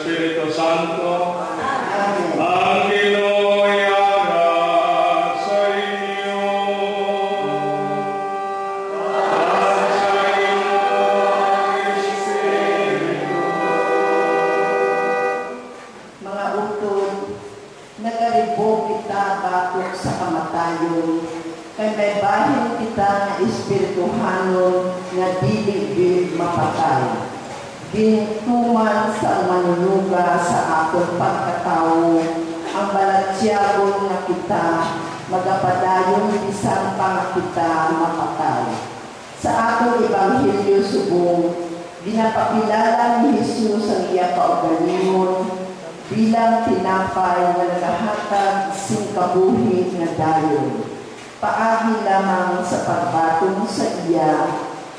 Espiritu Santo. Ang Ginoo'y harap sa inyo. At sa inyong Espiritu. Mga utod, nagaribog kita batok sa kamatayon, kay may bahin kita nga espirituhanon nga dili mapatay. Gintuman sa manunuga sa aton pagkatao, ang balatyagon nga kita, magapadayon bisan pa kita mapatay. Sa atong Ebanghelyo subong, ginapakilala ni Jesus ang iya kaugalingon bilang tinapay na nagahatag sing kabuhi nga dayon. Paagi lamang sa pagbatong sa iya,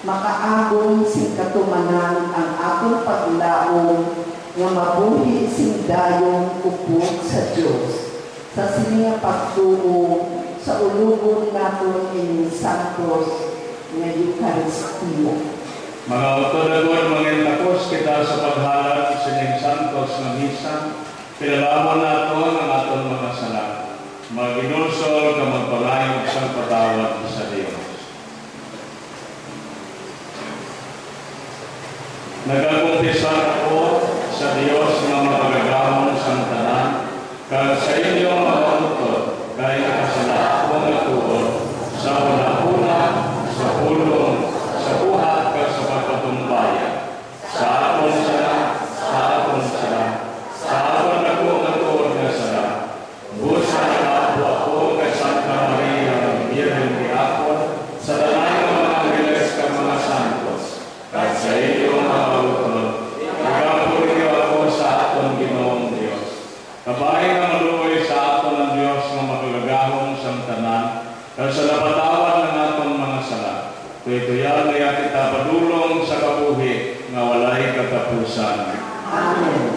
makaagong sing katumanan ang atong paglaom nga mabuhi sing dayong upog sa Dios. Sa sininga pagtuo sa ulugon naton ini Santos nga Eucharistia. Mga utod-agod, mangintakos kita sa paghalad sa inyong Santos nga misa, pinalawon nato ang aton mga sala. Maginulsol ka magpalayo sa patawad sa Diyos. Nagakumpisa ako sa Diyos nga mapagagamon sa tanan, kag sa inyo mga utod, kaya nakasala akong natuod sa una-una, sa pulong, sa buhat ka sa pagpatumbaya. Sa aton sila, sa aton sila, sa aton ako natuod nga sala. Busa na ako kay Santa Maria, Birhen di Apon, sa dalang mga angeles ka mga santos, at sa iyo mga utod, nagapuri ako sa aton Ginoong Diyos. Kabay nga maluoy sa aton ang Diyos nga magagahong sa tanan, at sa napatawad ng aton mga sala. Tuya-tuya nga kita padulong sa kabuhi nga walay katapusan. Amen.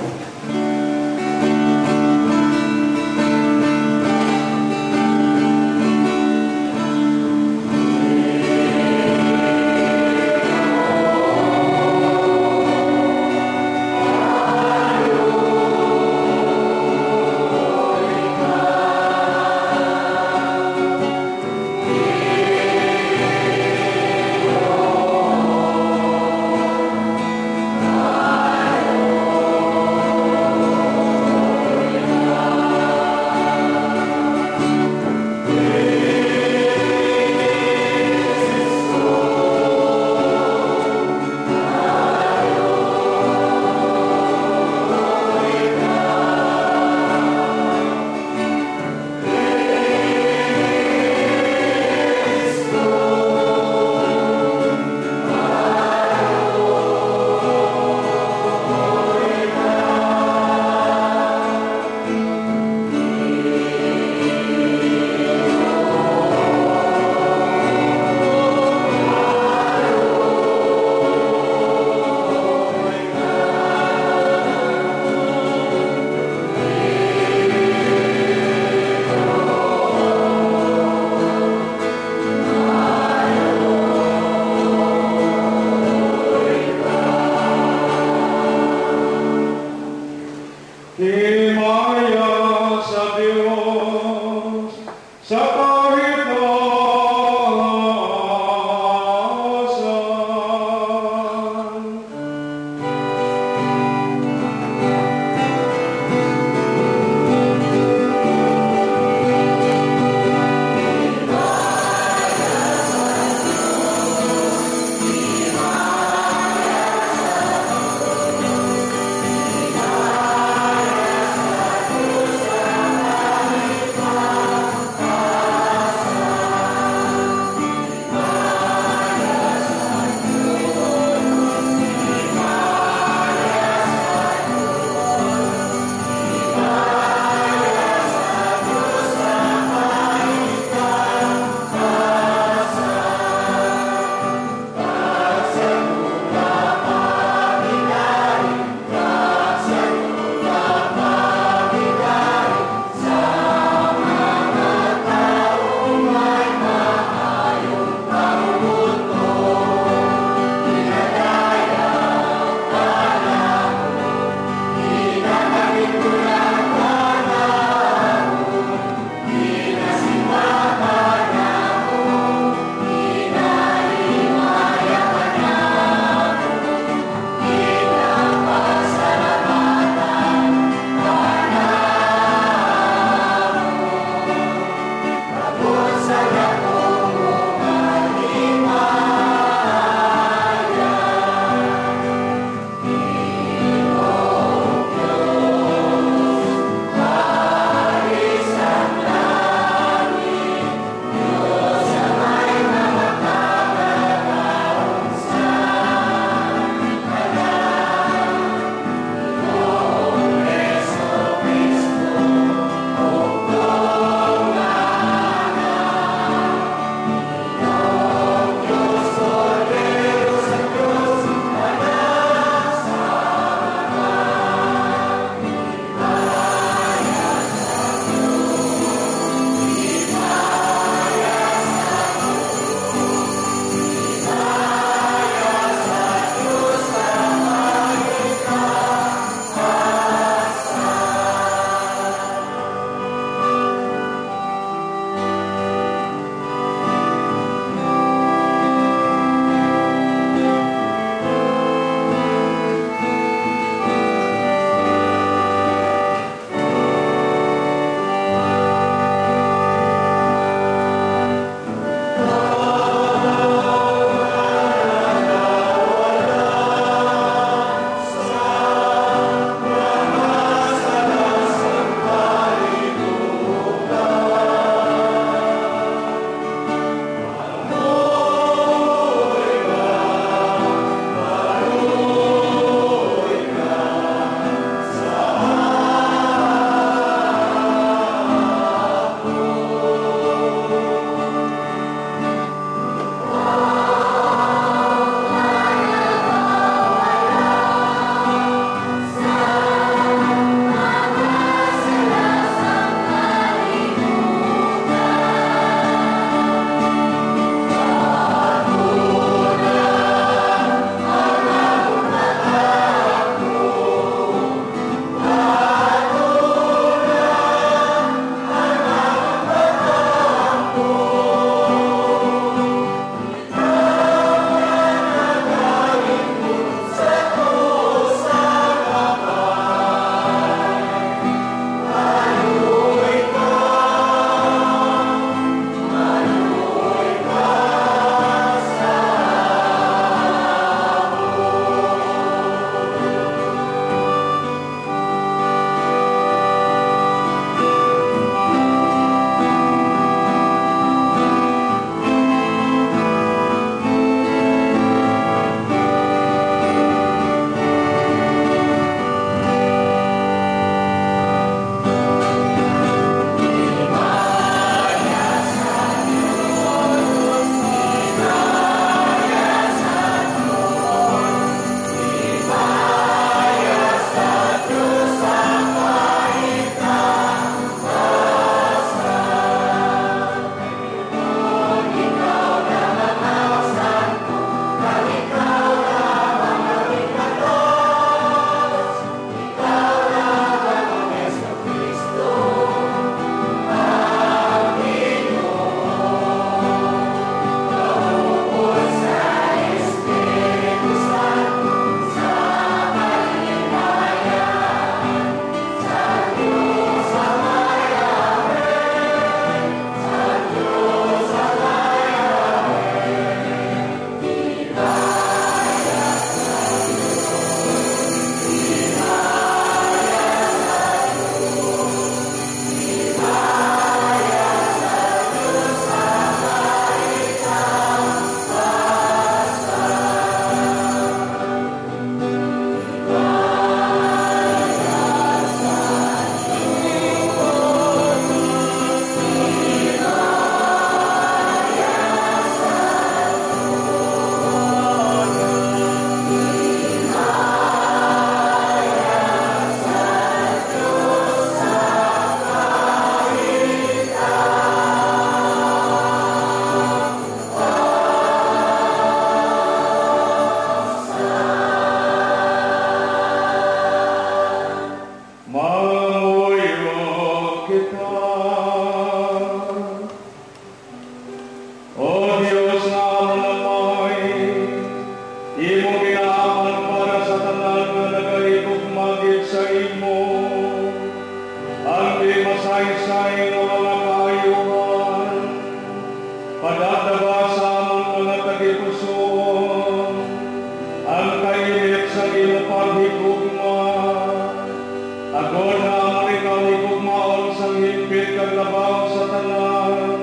Agod na amon ikaw higugmaon sa himpit kag labaw sa tanan,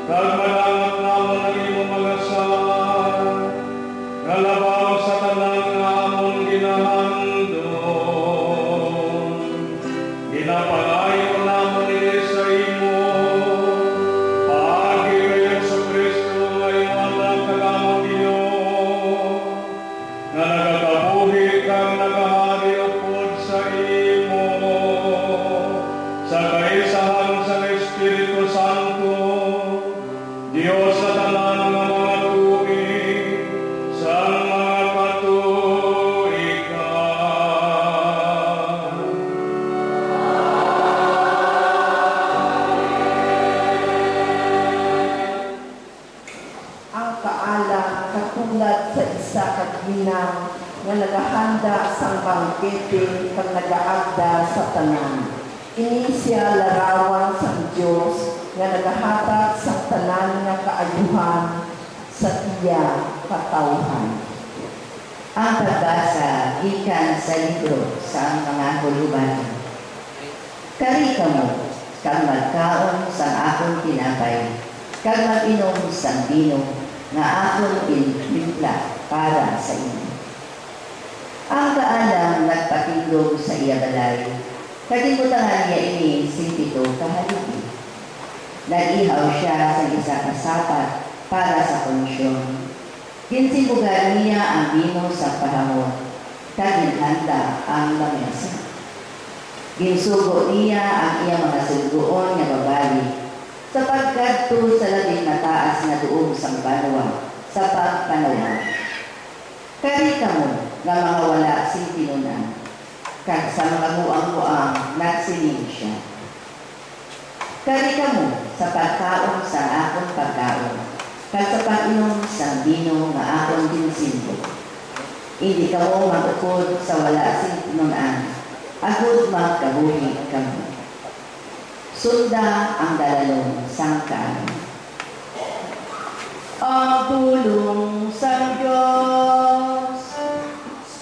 kag malangat namon ang imong mga saan, nga labaw sa tanan nga amon ginahandon. Ginapalayo namon ini sa imo, paagi kay Jesu-Kristo nga iyong anak kag among Ginoo, nga nagakabuhi kang nagahari upod sa imo, sa kaisahan sa Espiritu Santo, Diyos sa tanan nga mga tuig, sa mga katuikan. Ang kaala katulad sa isa ka ginang nga nagahanda sang bangkete kag nagaagda sa tanan. Ini siya larawan sa Dios nga nagahatag sa tanan nga kaayuhan sa iya katawhan. Ang pagbasa gikan sa libro sa mga huluban. Kari kamo kag magkaon sa akong tinapay, kag mag-inom sa bino nga akong inimpla para sa inyo. Ang kaalang nagpatindog sa iya balay, kalimutan niya ini simpito kahaligi. Nag-ihaw siya sa isa kasapat para sa konsyon. Ginsibugan niya ang bino sa pahamon, kaginhanda ang lamesa. Ginsugo niya ang iyang mga sugoon nga babayi, sapagkat to sa labing mataas na tuog sang banwa sa pagpanawan. Kari kamo nga mga wala sing tinunan, kag sa mga muang-muang nagsiling siya. Kari kamo sa pagkaon sa akong pagkaon, kag sa pag-inom sa bino nga akong ginsimbo. Hindi kamo mag-ukod sa wala sing tinunan, agud magkabuhi kamo. Sunda ang dalalong sangkaan. Ang tulong sa Diyos.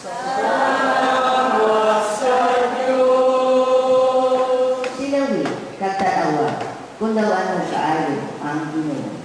Salamat sa Diyos. Sinawi, katanawa, kung daw anong kaayo ang Ginoo.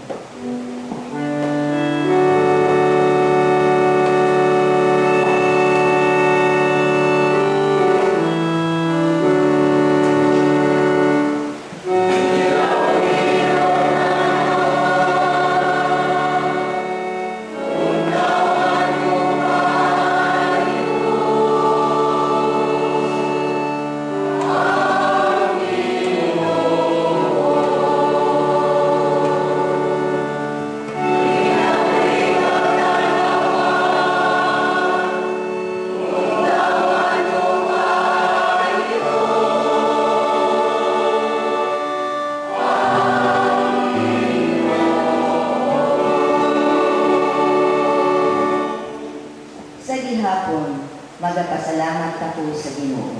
Magapasalamat ako sa Ginoo.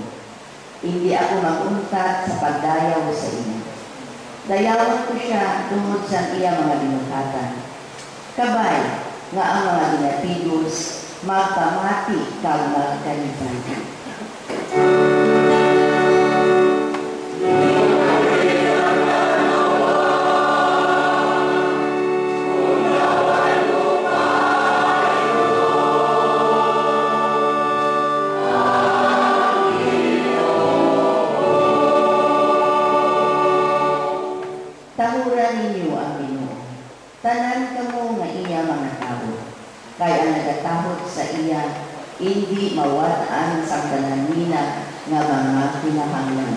Hindi ako maguntat sa pagdayaw sa inyo. Dayawan ko siya tungod sa iya mga binukatan. Kabay nga ang mga ginapigos magpamati kag magkalipay. Tanan kamo nga iya mga tao, kaya ang nagatahod sa iya, hindi mawataan sa kananina nga mga kinahanglan.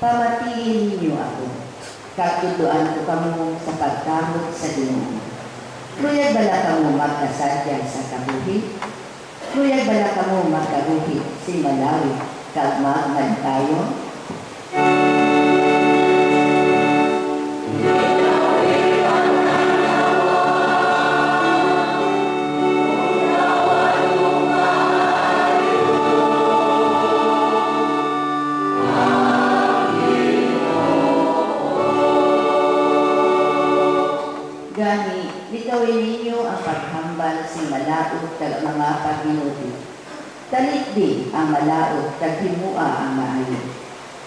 Pamatiin ninyo ako, katuduan ko kamo sa pagkamot sa Ginoo. Kuyag bala kamo magkasadya sa kabuhi? Kuyag bala kamo magkabuhi si Malawi kag magmantayo? Gani, litawin ninyo ang paghambal si malaot kag mga paghinuti. Talikdi ang malaot kag himua ang maayo.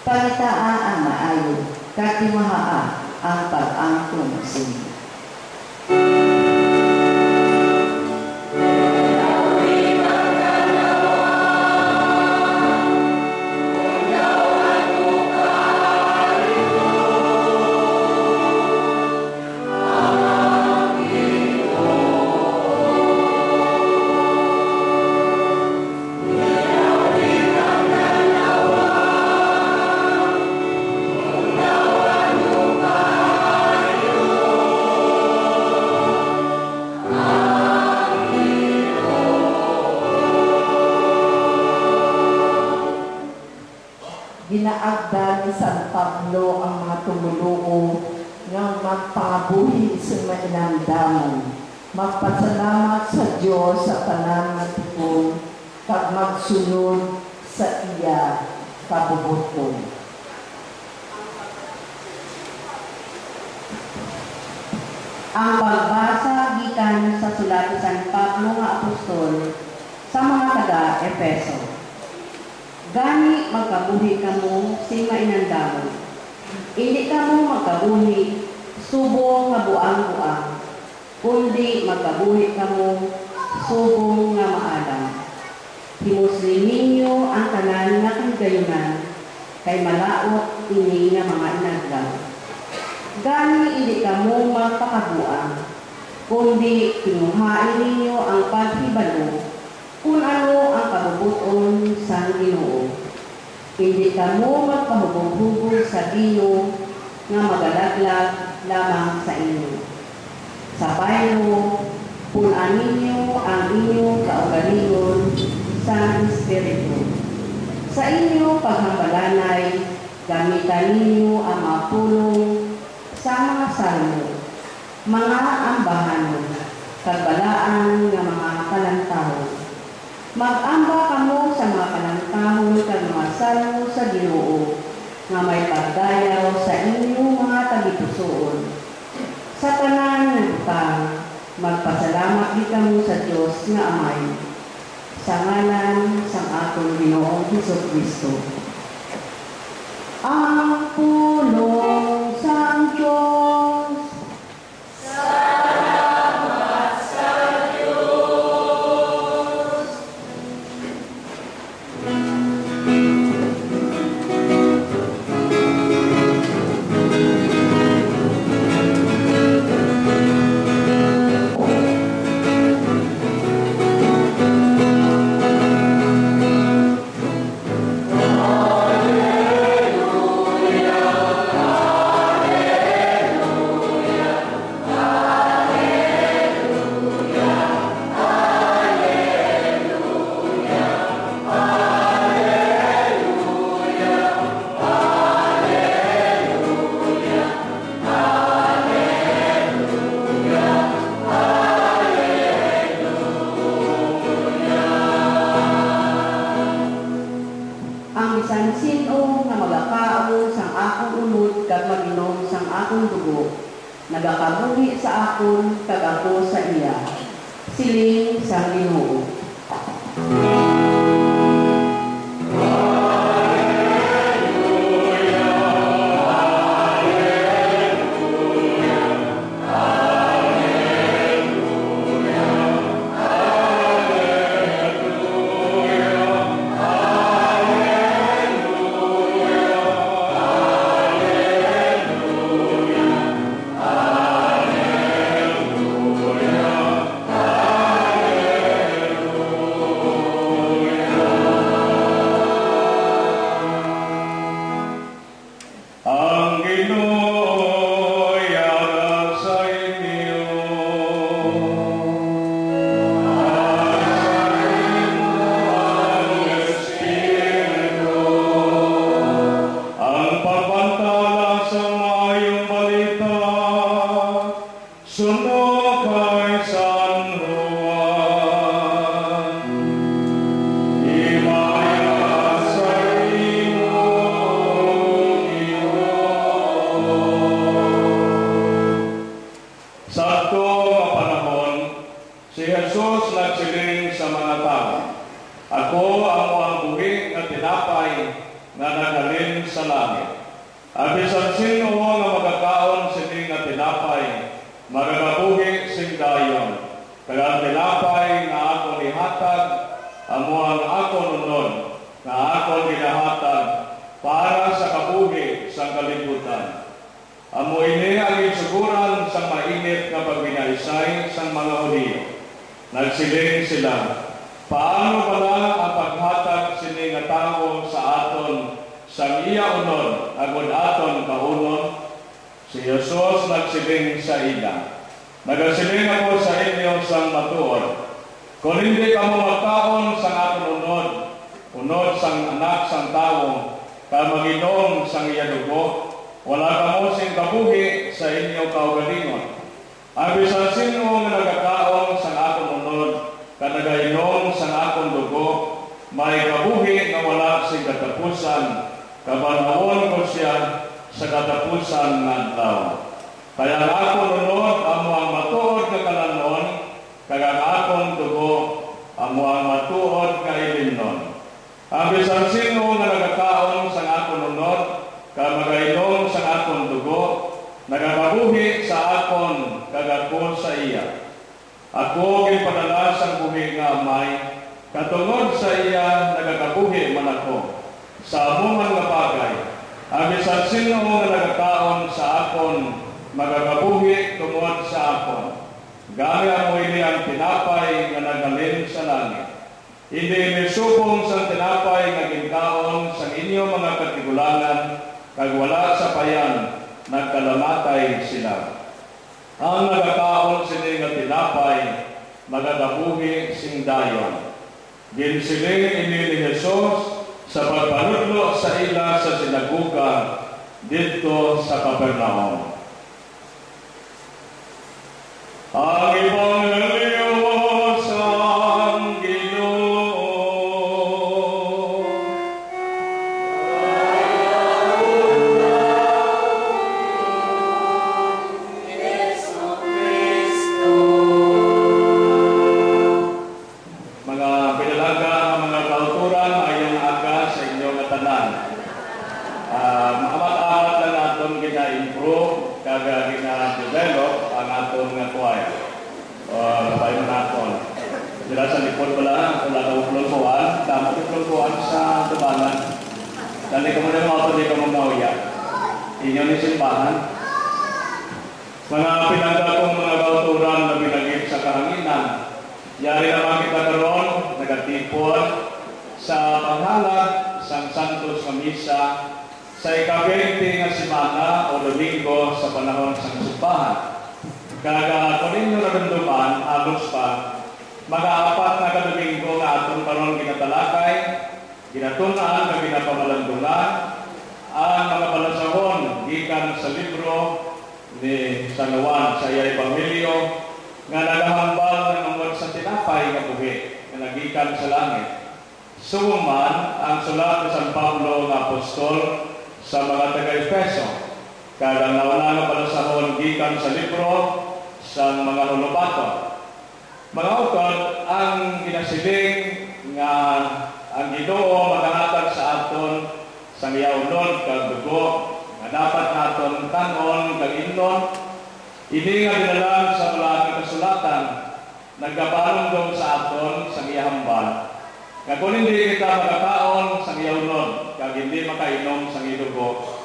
Pangitaa ang maayo kag timahaa ang pag-angkon sini. Ginaagda ni San Pablo ang mga tumuluo ng magpangabuhi sa mainamdamon. Magpasalamat sa Diyos sa tanan nga tipon kag magsunod sa iya kabubuton. Ang pagbasa gikan sa sulat ni San Pablo nga apostol sa mga taga-Efeso. Gani magkabuhi kamo si mainandamon. Hindi kamo magkabuhi subong nga buang-buang, kundi magkabuhi kamo subong nga maalam. Himuslin ninyo ang tanan nga kagayunan kay malaot ini nga mga inadlaw. Gani hindi kamo magpakabuang, kundi kinuhain ninyo ang paghibalo kung ano ang kabubuton sa Ginoo. Hindi kamo magpahubog-hubog sa Ginoo nga magalaglag lamang sa inyo. Sa baylo, punan ninyo ang inyong kaugalingon sa Espiritu. Sa inyo paghambalanay, gamitan ninyo ang mga pulong sa mga salmo, mga ambahanon, kagbalaan nga mga kalantahon. Mag-amba kamo sa mga kalantahon kag mga salmo sa Ginoo nga may pagdayaw sa inyong mga tagipusoon. Sa tanan nga butang, magpasalamat di kamo sa Dios nga Amay, sa ngalan sang atong Ginoong Hesukristo. Ang pulong sang Diyos. Nagakabuhi sa akon kag ako sa iya. Siling sa Ginoo. Sakto nga panahon, si Jesus nagsiling sa mga tao, "Ako ang ang buhi nga tinapay nga naghalin sa langit. Bisan sino nga magakaon sini nga tinapay, magagabuhi sing dayon. Kaya ang tinapay nga ako nihatag, amo ang ako nunod, nga ako ginahatag para sa kabuhi sa kalibutan. Amo ini ang isuguran sa mainit nga pagbinaisay sa mga Hudiyo. Nagsiling sila, paano pala ang paghatag sini nga tao sa aton sa iya unod, agod aton kaunon? Si Jesus nagsiling sa ila, nagasiling ako sa inyo sang matuod, kung hindi ka mo magkaon sang aton unod sang anak sang tao, ka maginom sang iya dugo, wala ka mo sing kabuhi sa inyo kaugalingon. Ang bisan sino nga nagakaon sang aton unod, ka nagainom sang aton dugo, may kabuhi nga wala sing katapusan, kabanawon ko siya sa katapusan ng adlaw. Kaya ang akong unod, amo ang matuod ka kalanon, kaya ang akong dugo, amo ang matuod ka ilimnon. Ang bisan sino nga nagakaon sa akong unod, ka magainom sa akong dugo, nagakabuhi sa akon, kagako sa iya. Ako ginpadala sa buhi nga amay, katungod sa iya nagakabuhi man ako. Sa amuman nga bagay, ang bisan sino nga nagakaon sa akon, magagabuhi tungod sa akon. Gaya mo ini ang tinapay nga naghalin sa langit. Hindi inisubong sa tinapay nga ginkaon sa inyo mga katigulangan, kag wala sa payan, nagkalamatay sila. Ang nagakaon sini nga tinapay, magagabuhi sing dayon. Ginsiling ini ni Jesus sa pagpanudlo sa ila sa sinaguga dito sa Capernaum. Ang Ebanghelyo sang Ginoo. Mga pinalaga, mga kauturan, ayong aga sa inyong katanan. Amat-amat lang natin gina-improve, kaga gina-develop ang aton nga choir. Labayon natin. Dila sa likod pala, wala ka uplong-kuhan, dapat uplong-kuhan sa tubanan. Dali ka mo na mga di ka mamawya. Inyo ni simbahan. Mga pinagda kong mga kauturan na binagit sa kahanginan, yari naman kita karon, nagatipon sa panghalag sang Santos nga Misa sa ika-20 nga semana o Domingo sa panahon sang simbahan. Kaga kung ninyo naramdaman, halos pa, mga 4 na ka-Domingo nga atong karon ginatalakay, ginatunan na ginapamalandungan, ang mga balasahon gikan sa libro ni San Juan sa iyang Ebanghelyo nga nagahambal ng mga sa tinapay nga buhi nga nagikan sa langit. Suman ang sulat ni San Pablo nga apostol sa mga taga-Efeso, kada nauna nga balasahon gikan sa libro sa mga hulubaton. Mga utod, ang ginasiling nga ang Ginoo maghahatag sa aton sa miyaunod kag dugo nga dapat naton kanon kag innon. Ini nga dinalang sa malaki kasulatan, nagkabalong sa aton sa iyahambal. Nga kung hindi kita makakaon sa iyaunod, kag hindi makainom sa idugo,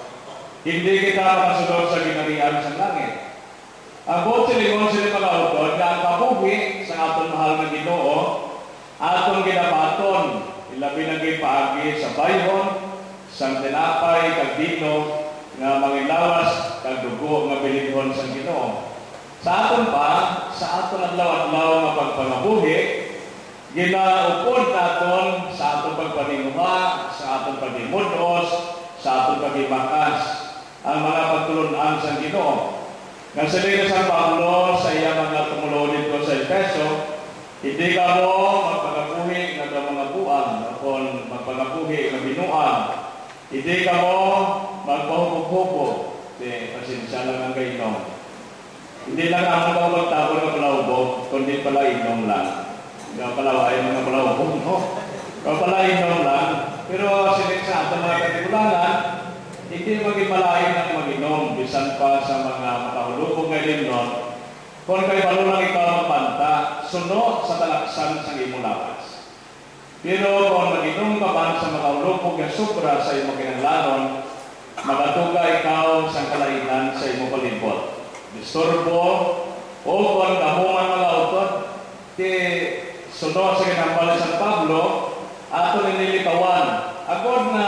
hindi kita makasulod sa ginarian sa langit. Ang buot silingon sila mga utod, nga ang kabuhi sa aton mahal na Ginoo, aton ginabaton, ilabi na gipaagi sa bayhon, sa tinapay, kag dino, nga mangilawas, kag dugo, nga bilinhon sa Ginoo. Sa aton pa, sa aton adlaw-adlaw nga pagpangabuhi, ginaupod naton sa aton pagpaninguha, sa aton pagdimudos, sa aton pagdimakas, ang mga pagtulunan sa Ginoo. Nga sila San Pablo sa iya mga tumulo dito sa Efeso, hindi ka mo magpagabuhi ng mga buwan, kung magpagabuhi ng binuan, hindi ka mo magpahubog-hubog, pasensya lang ang gainom. Hindi lang ang mga magtapon ng palawbog, kundi pala inom lang. Nga palawain mga palawbog, no? Kung pala inom lang, pero sinig sa ating mga katigulangan, hindi maging malain ang mag-inom, bisan pa sa mga makahulupong ngayon nun. Kung kayo balo lang ikaw magpanta, sunod sa talaksan sa imong lakas. Pero kung mag-inom ka man sa makahulupong na sobra sa imong kinanglanon, magatuga ikaw sa kalainan sa imong palibot. Disturbo, o kung kamuman mga autor, sunod sa kinambal sa Pablo, ato nililitawan. Agod na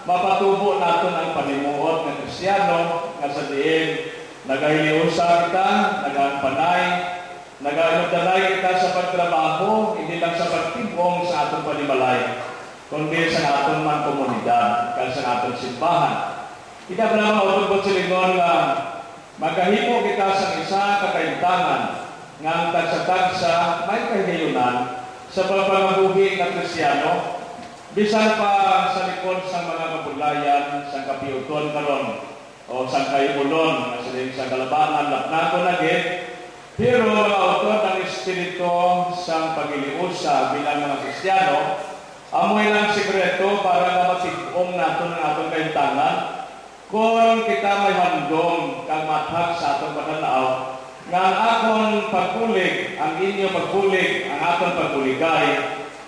mapatubo natin ang panimuot ng Kristiyano nga sa diin, nagahiliusa kita, nagapanay, nagainugdanay kita sa pagtrabaho, hindi lang sa pagtibong sa atong panimalay, kundi sa atong man komunidad, kaya sa atong simbahan. Kita pa naman utubot silingon nga magahimo kita sa isa kakaintangan nga ang tagsa-tagsa may kahiyunan sa pagpangabuhi ng Kristiyano, bisan pa sa likod sa mga kabulayan, sa kapiuton karon o sa kayulon, sa kalabangan, lapnato na gid. Pero mga autor ng Espiritu sa pagiliusa bilang mga Kristiyano, amoy lang sikreto para na matigong nato ng atong kaintangan kung kita may handong kang mathag sa atong pagkatao nga ang akong pagkulig, ang inyo pagkulig, ang atong pagkuligay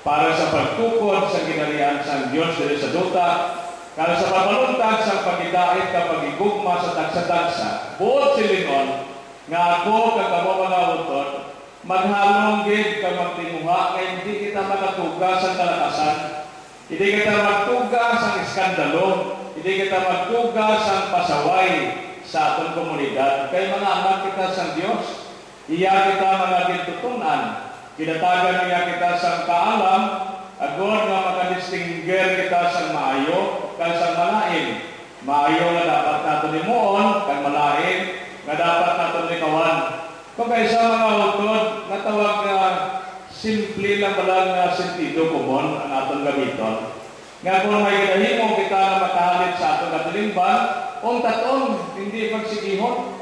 para sa pagtukod sa ginarihan sa Diyos dito sa duta, kaya sa pamaluntag sa pagidait kapag igugma sa tagsa-tagsa, buot silingon, nga ako kagamo mga utod, maghalong gid kag magtinguha kay hindi kita makatugas sa kalakasan, hindi kita magtugas ang iskandalo, hindi kita magtugas ang pasaway sa atong komunidad. Kay mga anak kita sa Dios, iya kita mga gintutunan, kinatagan niya kita sa kaalam, agod nga makadistingger kita sa maayo, kag sa malain. Maayo nga dapat nato nimuon, kag malain nga dapat nato nikawan. Kung kaysa mga utod, natawag na simple lang balang na sentido komon ang atong gamiton. Nga kung may ginahimo kita na makahalit sa atong katulingban, kung taton, hindi pagsigihon.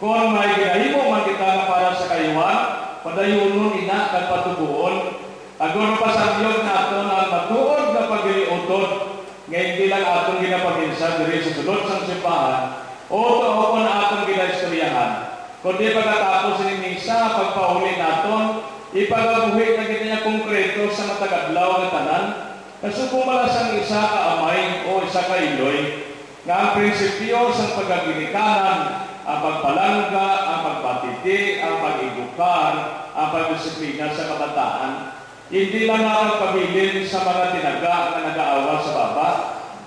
Kung may ginahimo man kita na para sa kayuhan, padayunon ina kag patubuon. Agon pasabyog naton ang matuod na pagiliutod, nga hindi lang atong ginapaghinsa diri sa sulod sang simbahan, o kung atong ginaistoryahan. Kundi pagkatapos ni misa, pagpauli naton, ipagabuhi na kita konkreto sa matagadlaw nga tanan, kasubong malasang isa ka amay o isa ka iloy, nga ang prinsipyo sa pagkaginikanan, ang pagpalangga, ang pagpatiti, ang pag-igukar, ang pagdisiplina sa kabataan, hindi lang ang pabilin sa mga tinaga na nag-aawa sa baba,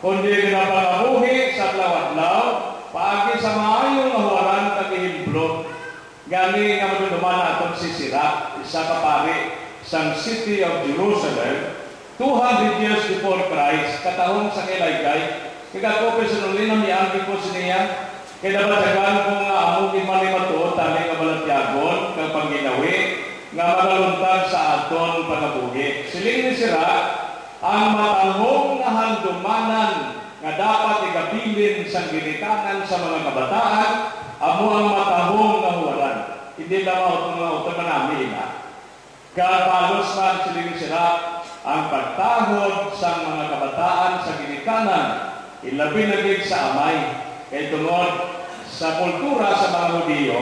kundi ginapangabuhi sa adlaw-adlaw, paagi sa maayong nahuwaran kagihimblog, gani nga maduduman atong sisira, isa ka pari, sa city of Jerusalem, 200 years before Christ, katahong sa kilaygay, kagako personally na mianggi po siniya, kaya nabatagan ko nga among imalimato, tali nga balatyagon, kang pangginawi, nga magaluntag sa aton pagabuhi. Siling ni sira, ang matahong na handumanan nga dapat igabilin sa ginikanan sa mga kabataan, amo ang matahong na huwalan. Hindi lang mga manami na. Kapalos man siling ni sira, ang pagtahod sa mga kabataan sa ginikanan, ilabi na gid sa amay. Kay tungod sa kultura sa mga Hudiyo,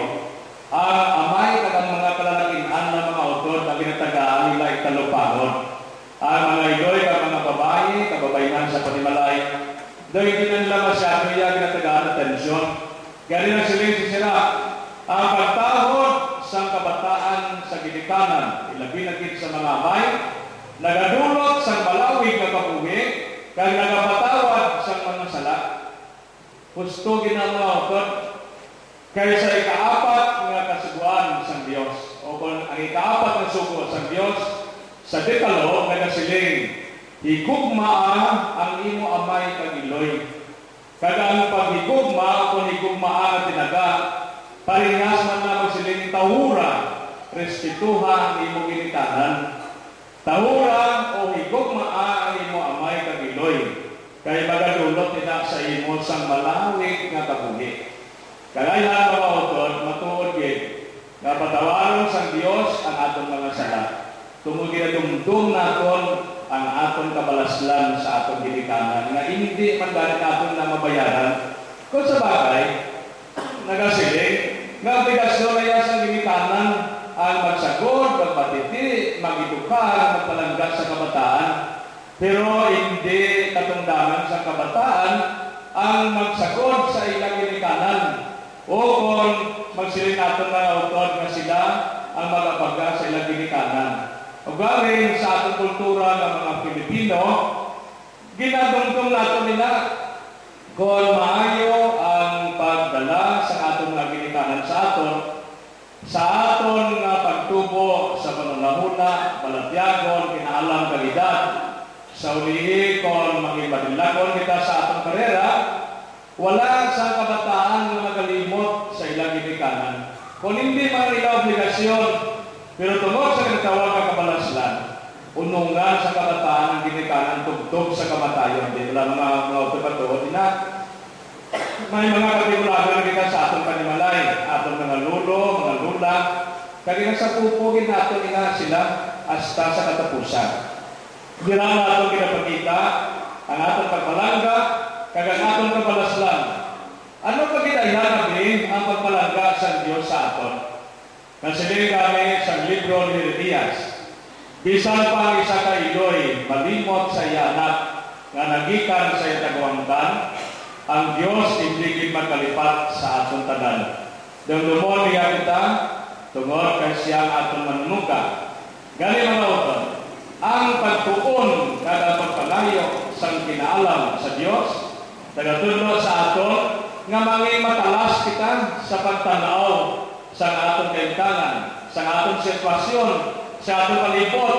ang amay kag ang mga kalalakihan na mga utod na ginatagaan nila ikalupangon. Ang mga idoy kag mga babae, kababayan sa panimalay, doy hindi na nila masyado niya ginatagaan na tensyon. Gani na siling si sira, ang pagtahod sa kabataan sa ginikanan, ilabi na gid sa mga amay, nagadulot sa malawig na kabuhi, kag nagapatawad sa mga sala. Gusto ginagawa ko kaysa ikaapat nga kasuguan sa Dios, o kung ang ikaapat nga sugo sa Dios sa dekalo nagasiling, higugmaa ang imo amay kag iloy. Kada ang paghigugma o higugmaa nga tinaga, parehas man na magsiling tahura, respetuha ang imo ginikanan. Tahura o higugmaa ang imo amay kag iloy, kay magadulot nila sa imo sang malawig nga kabuhi. Kagayan mga utod, matuod gid nga patawaron sa Dios ang aton mga sala. Tungod ginadumdum naton ang aton kabalaslan sa aton ginikanan nga hindi man gani naton na mabayaran. Kung sa bagay, nagasiling nga obligasyon na yan sa ginikanan ang magsagod, magpatiti, mag-edukar, magpalangga sa kabataan. Pero hindi katungdangan sa kabataan ang magsagod sa ilang ginikanan. O kung magsiling natin na utod na sila ang magapagga sa ilang ginikanan. O galing sa atong kultura ng mga Pilipino, ginadungtong natin nila kung maayo ang pagdala sa atong mga ginikanan sa aton nga pagtubo sa panunahuna, palatyagon, kinaalang kalidad, sa ulihi kung magibadilagon kita sa atong karera, wala sa kabataan na magalimot sa ilang ginikanan. Kung hindi man nila obligasyon, pero tungod sa kinatawag na kabalaslan, unungan sa kabataan ang ginikanan tugtog sa kamatayon. Di wala mga autopatuod na may mga katibulagan kita sa atong panimalay, atong mga lulo, mga lula, kaya sa pupugin natin ina sila hasta sa katapusan. Hindi na natin kinapagkita ang atong pagpalangga, kagang atong kabalaslan. Ano pa kinaihanapin ang pagpalangga sa Diyos sa aton? Nasiling kami sa libro ni Jeremias, bisan pa ang isa ka iloy, malimot sa iya anak, nga nagikan sa itagwangtan, ang Diyos ibigin magkalipat sa atong tanan. Dumdumon niya kita, tungod kay siyang atong manunuga. Gani mga utod, ang pagtuon kada pagpalayo sa kinaalam sa Diyos, tagatudlo sa aton, nga manging matalas kita sa pagtanaw sa atong kaintangan, sa atong sitwasyon, sa atong palibot.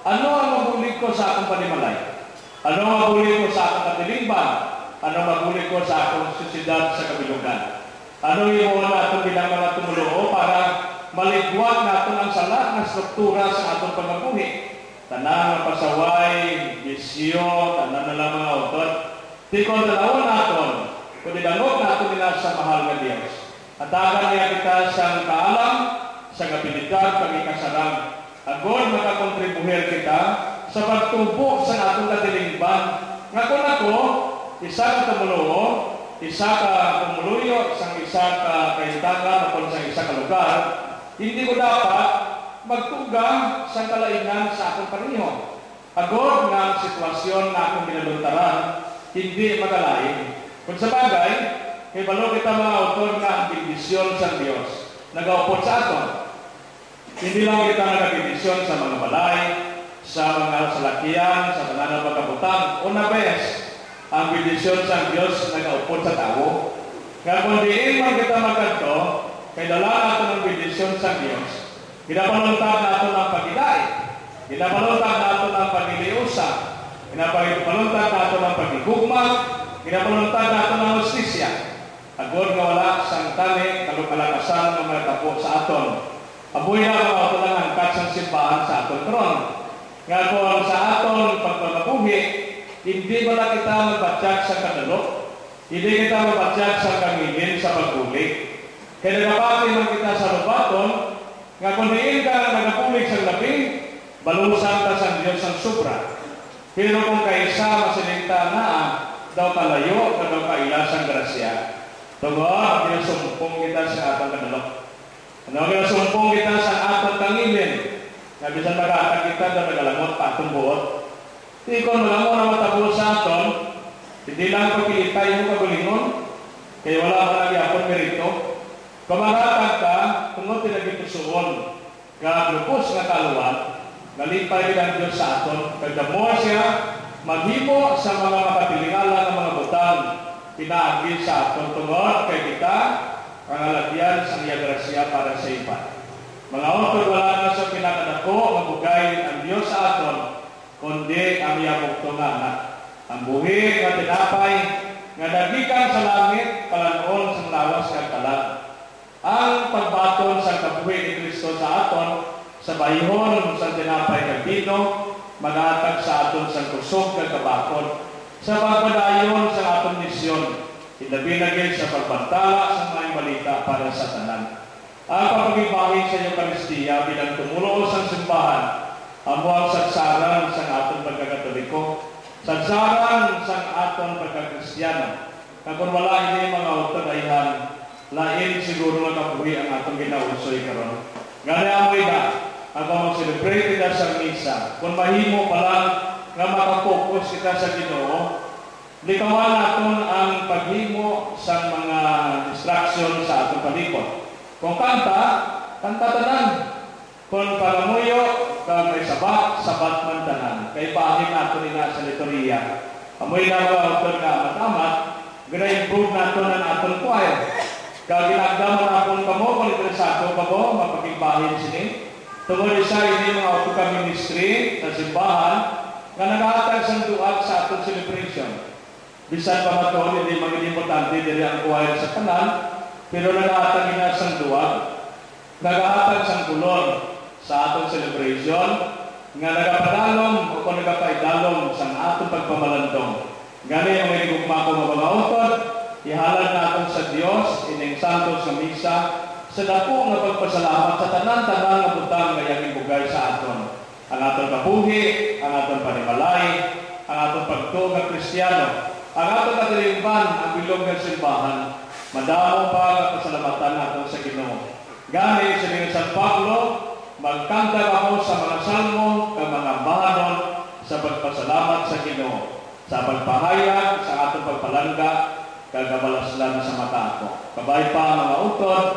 Ano ang mabulig ko sa atong panimalay? Ano ang mabulig ko sa atong katilingban? Ano mabulig ko sa atong susidad sa kabilugan? Ano yung atong bilang mga tumuloo para maligwat natin ang sala ng struktura sa atong pagkabuhi? Tanan ng pasaway, bisyo, tanan na lang mga utod. Di ko dalawon natin, kundi danok natin nila sa mahal na Diyos. Atagan niya kita sa kaalam, sa kabilidad, pagkikasarang. Agod makakontribuher kita sa pagtubo sa atong katilingban. Nga kung ako, isa ka tumuluo, isa ka tumuluyo, isa ka kaintangan, o sa isa ka lugar, hindi ko dapat magtugang sa kalainan sa akong pareho. Agod ng sitwasyon na akong binaluntaran, hindi magalain. Kung sa bagay, ibalo kita mga autor na ang bendisyon sa Diyos, nag-aupot sa aton. Hindi lang kita nag-bendisyon sa mga balay, sa mga salakiyan, sa mga napagkabutang, o na bes, ang bendisyon sa Diyos nag-aupot sa tao. Nga kung diin man kita magkanto, kay dala natin ang bendisyon sa Diyos, pinapaluntad natin ang pag-idait, pinapaluntad natin ang pag-iliusa, pinapaluntad natin ang pag-igugma, pinapaluntad natin ang justisya. Agod nga wala sang tani, kalupalakasan ng mga tapo sa aton. Abuya mga auto lang angkat sang simbahan sa aton karon. Nga kung sa aton pagpagabuhi, hindi wala kita magbatsyag sa kadalok, hindi kita magbatsyag sa kangingin sa pagbulik. Kaya nagapati man kita sa lubaton, nga kung diin ka nagapulig sa labing, balusan ka sa Diyos ang sobra. Pero kung kaisa masilinta na, daw kalayo, daw kailasang grasya. Tungod, ginasumpong kita sa atong kadalok. Ginasumpong kita sa atong kangingin. Nga bisan mag-aatag kita, daw nagalamot pa atong buot. Di kung malamon na matapos sa aton, hindi lang pagkilitay mo kagulingon, kaya wala ka nagyapon merito. Kung magatag ka, tungod pinagitusuon, kaglupos nga kaluan, nalipay ang Diyos sa aton, kagdamo siya, maghimo sa mga makatilingala ng mga butang, pinaagil sa aton tungod, kay kita, ang alagyan sa niya grasya para sa iba. Mga otod, wala na sa pinakadako, mabugay ang Diyos sa aton, kundi ang iyamukto nga anak. Ang buhi nga tinapay, nga nagikan sa langit, palanoon sa lawas ng talag. Ang pagbaton sa kabuhi ni Kristo sa aton, sa bayhon sa tinapay ng bino, mag-atag sa aton sa kusog ng kabakon, sa pagpadayon sa aton misyon, Ilabi na gid sa pagbantala sa mga balita para sa tanan. Ang pagpagibahig sa Eucharistia bilang tumulo sa simbahan, amo ang sagsaran sa aton pagkakatoliko, sagsaran sa aton pagkakristyano. Kung wala ini mga utodayhan, lain siguro nga kabuhi ang atong ginausoy karon. Ngani amoy na, ako mag-celebrate kita sa misa. Kung mahimo pa lang nga makapokus kita sa Ginoo, likawan naton ang paghimo sa mga distraction sa atong palibot. Kung kanta tanan. Kung palamuyo, kung may sabat man tanan. Kay bahin nato nga sa liturhiya. Amoy na mga autor nga matamat, gina-improve nato ang atong choir. Kaya ginagdaman natin kamo, kung interesado ka mo, mapagigbahin sini. Tungkol isa, ini mga auto ministry sa simbahan nga nag-aatag sa duat sa atong celebration. Bisan pa maton, hindi maging importante diri ang choir sa kanan, pero nag-aatag ina sa duat. Nag-aatag sa kulor sa atong celebration, nga nagapadalom o kung nagapaidalom sa atong pagpamalandong. Gani ang may gugma ko mga autor, ihalad natin sa Dios ining santos sa misa sa dako nga pagpasalamat sa tanan-tanan nga butang nga iyang ibugay sa aton. Ang aton kabuhi, ang aton panimalay, ang aton pagtuo nga Kristiyano, ang aton katilimban, ang bilog nga simbahan, madamo pa nga pasalamatan naton sa Ginoo. Gani sa San Pablo, magkanta ako sa mga salmo, ka mga bahanon sa pagpasalamat sa Ginoo, sa pagpahayag, sa atong pagpalangga, kagabalaslan sa mata ko. Kabay pa mga utod,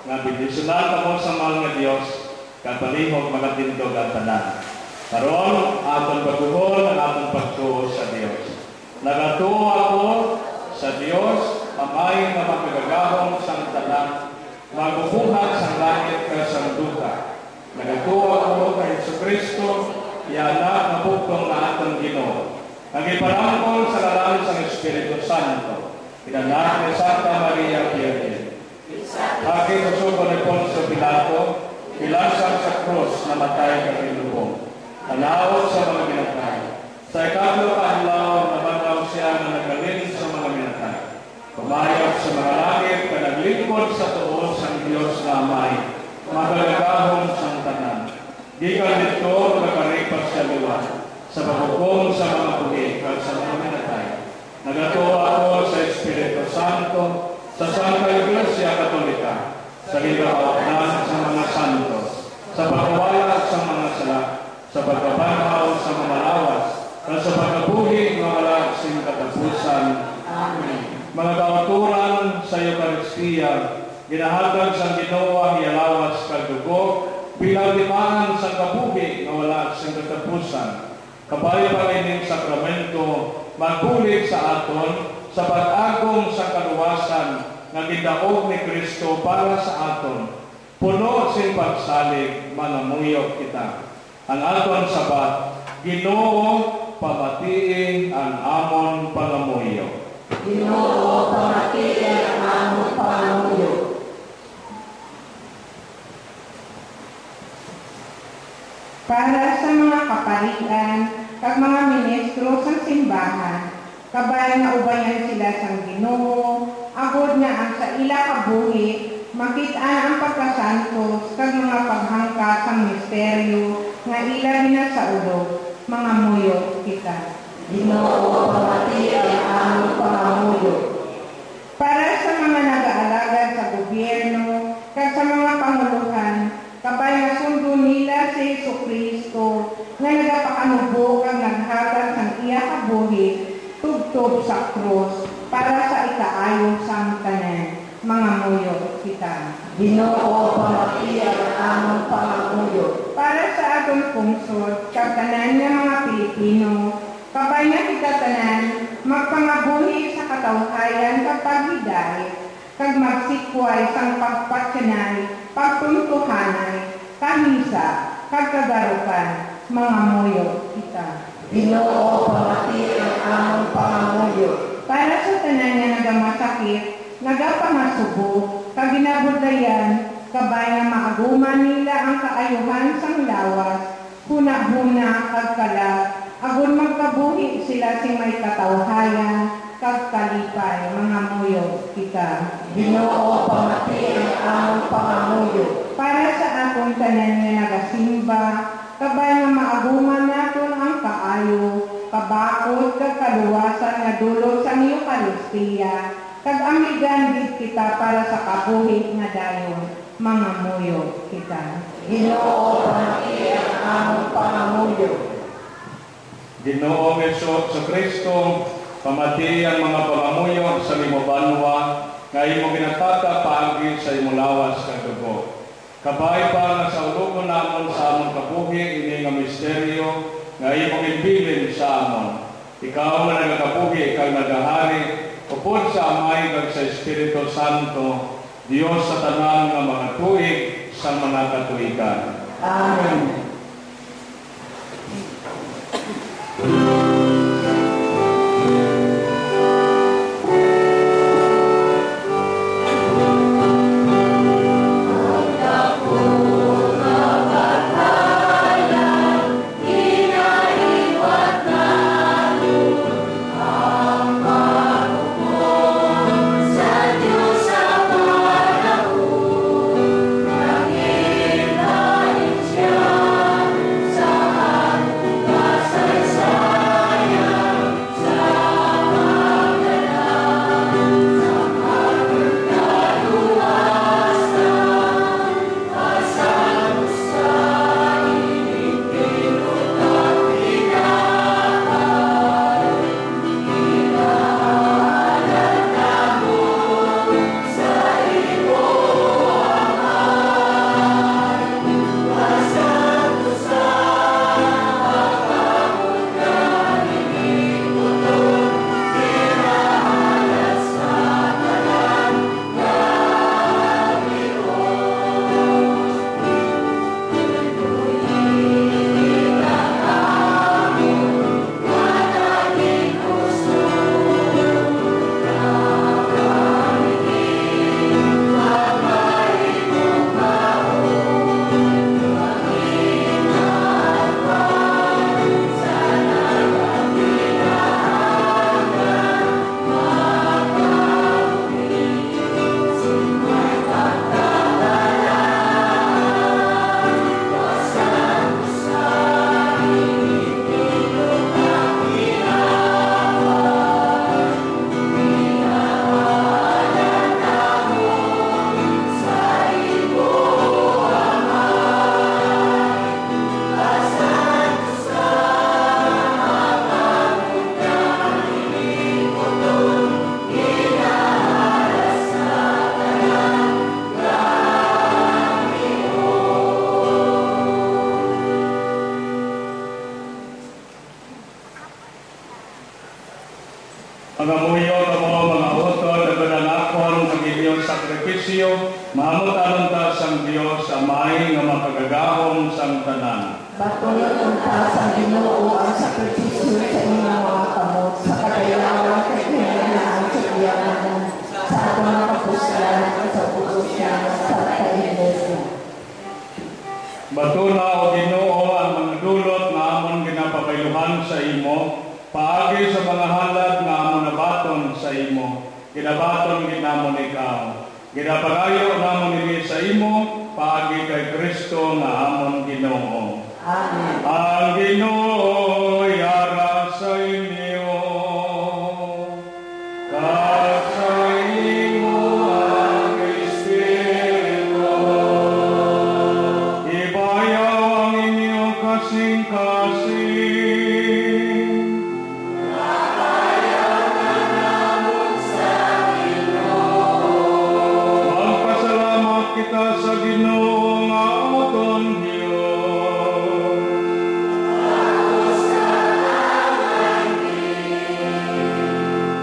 nga bendisyonan kamo sa mga Dios, kapalihog mga tindog ang tanan. Karon, atong pagbuhol, atong pagtuo sa Dios. Nagatuo ako sa Dios, amay na magagahong sang tanan, magubuhat sa langit ka sa duta. Nagatuo ako kay Jesucristo, ianak na bukong na atong Ginoo. Nagiparangkol sa lalang sa Espiritu Santo, inanak ni Santa Maria Virgen. Hagi susuko ni Poncio Pilato, pilansang sa krus na matay kakilubong. Tanaw sa mga minatay. Sa ikatlo kaadlaw, nabanaw siya na nagalin sa mga minatay. Pumayag sa mga langit, kanaglingkod sa tuos ang Diyos na Amay, magagahong sang tanan. Gikan nito, nakaripas siya luwan, sa paghukom sa mga buhi, sa mga minatay. Nagatuwa ako sa Espiritu Santo, sa Santa Iglesia Katolika, sa ligawaan sa mga santos, sa pagkawala sa mga sala, sa pagkabanhaw sa mga lawas, at sa pagkabuhi ng wala sing katapusan. Amen. Mga kauturan sa Eucharistia, ginahatag sa Ginoo ang iyalawas kagdugo, bilang limaan sa kabuhi ng wala sing katapusan. Kabay pa ining sakramento, magbulig sa aton, sa pag-agong sa kaluwasan nga gidaog ni Kristo para sa aton. Puno sing pagsalig, manamuyok kita. Ang aton sabat, Ginoo, pamatiin ang amon pangamuyo. Ginoo, pamatiin ang amon pangamuyo. Para sa mga kaparian kag mga ministro sa simbahan, kabay nga ubayan sila sang Ginoo, agod nga ang sa ila kabuhi, makit-an ang pagkasantos kag mga paghangka sang misteryo nga ila ginasaulo, mga muyo kita. Ginoo, pamatiin ang amon pangamuyo. Para sa mga nag-aalagad sa gobyerno kag sa mga panguluhan, kabay nga sundo nila si Jesucristo nga nagapakanubo kag naghatag sang iya kabuhi tubtob sa krus para sa ikaayo sang tanan, mga muyo kita. Ginoo, pamatiin ang amon pangamuyo. Para sa atong pungsod kag tanan nga mga Pilipino, kabay nga kita tanan magpangabuhi sa katawhayan kag paghidayat kag magsikway sang pagpatyanay, pagtuntuhanay, kamisa, kag kagarukan, mga muyo kita. Ginoo, pamatiin ang amon pangamuyo. Para sa tanan nga nagamasakit, nagapangasubo, kag ginabudayan, kabay nga maaguman nila ang kaayuhan sang lawas, huna-huna kag kalat, agon magkabuhi sila sing may katawhayan, kag kalipay mga muyo kita. Ginoo pamati ang among pangamuyo. Para sa akong tanan nga nagasimba, kabay nga maaguman naton ang kaayo, kabakod kag kaluwasan nga dulot sa Eucharistia, kag amigan gid kita para sa kabuhi nga dayon, mga muyo kita. Ginoo pamati ang among pangamuyo. Ginoong Hesus sa Kristo, pamati ang mga pangamuyo sa imo banwa, nga imo ginatata paagi sa imo lawas kag dugo. Kabay pa nga sa ulogon namon sa among kabuhi ini nga misteryo nga imo ginbilin sa amon. Ikaw nga nagakabuhi kag nagahari, upod sa Amay kag sa Espiritu Santo, Dios sa tanan nga mga tuig sa mga katuigan. Amen. Mga muyo mo mga utod na banalakon ng inyong sakripisyo, mahamot anon ta sang Dios Amay nga makagagahom sang tanan. Batuloy unta sa Ginoo ang sakripisyo sa inyong mga kamot sa kadayawan kay kinayanaan sa biyamanan sa atong mga kapuslanan at sa pusos niya sa Iglesia. Batula o Ginoo ang mga dulot nga amon ginapapayluhan sa imo, paagi sa mga halad nga amon nabaton sa imo, ginabaton ginamon ikaw. Ginapagayo namon ini sa imo, paagi kay Kristo nga amon Ginoo. Amen. Ang Ginoo yara sa inyo, kag sa imo ang Espiritu. Ibayaw ang inyong kasing-kasing. Magpasalamat kita sa Ginoo nga aton Dios.